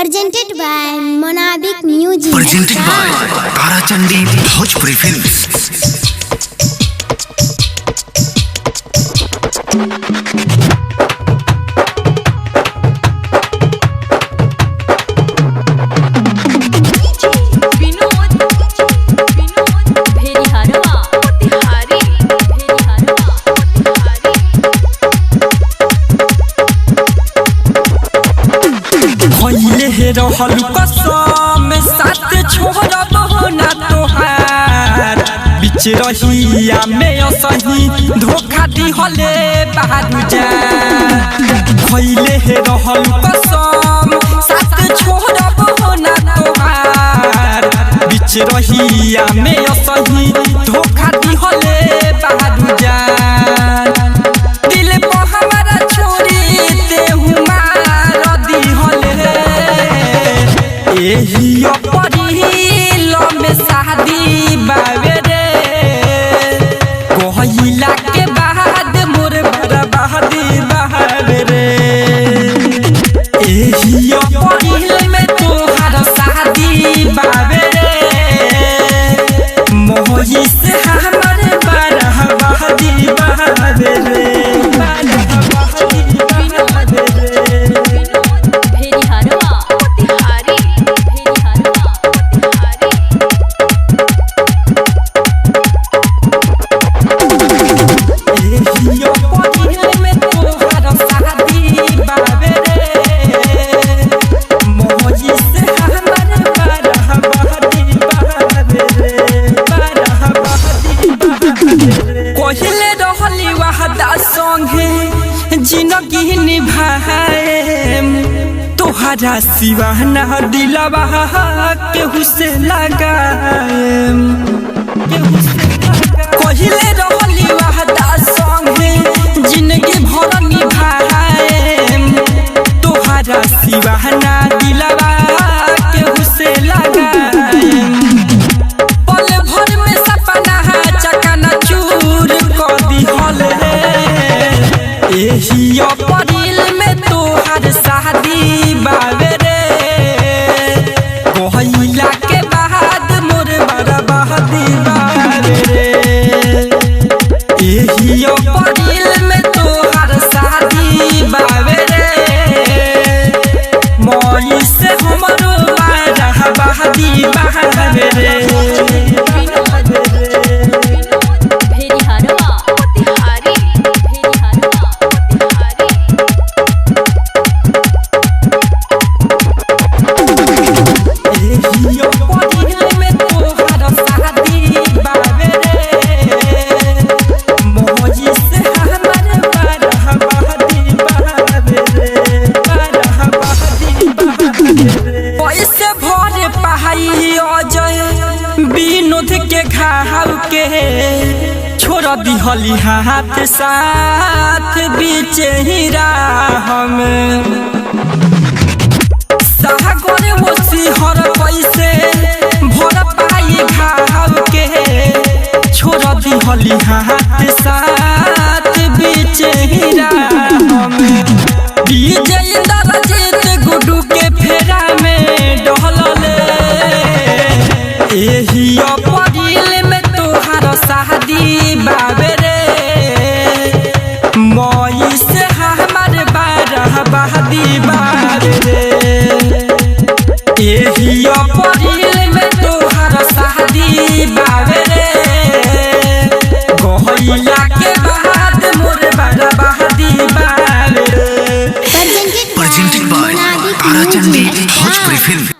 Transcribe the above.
Presented by Monabik Music. Presented by Tarachandi Bhojpuri Films. रहल कसम साथ छोड़ब ना तोहार बीच रहिया में असही धोखा दिहले बहादुर जा खइले रहल कसम साथ छोड़ब ना तोहार बीच रहिया में असही धोखा दिहले बहादुर जा दिल पर हमारा छोड़ी देहु मार दिहले एही परिल में शादी बावे रे कहला के बाद मोर बर्बादी बावे रे एही परिल में तोहार शादी बावे रे मोही से हमर बर्बादी बावे रे कहले रहली वहदा संगे जिंदगी निभाएम तोहरा सिवा ना दिलवा केहू से लगाएम कहले रहली वहदा संगे जिंदगी भर निभाएम तोहरा सिवा ना दिलवा केहू से लगाएम पल भर में सपना चकना चूर कर दिहले एही परिल में तोहार शादी बावे रे कहला के बाद मोर बर्बादी बावे रे एही परिल में तोहार शादी बावे रे मई से हमरो बर्बादी बावे रे पैसे भर पहाई अजय विनोद के घाव के छोड़ दिहली हाथ साथ बीच ही राह में सागर ओसी हर पैसे भर पाई घाव के छोड़ दिहली हाथ साथ बीच ही राह में विजय दरजीत गुडू के फेरा में डहलले एही परिल में तोहार शादी बावे रे मई से हमर बर्बादी बावे रे एही परिल में तोहार शादी बावे रे कहला के बाद मोर बर्बादी बावे रे Presented by Tarachandi Bhojpuri Films.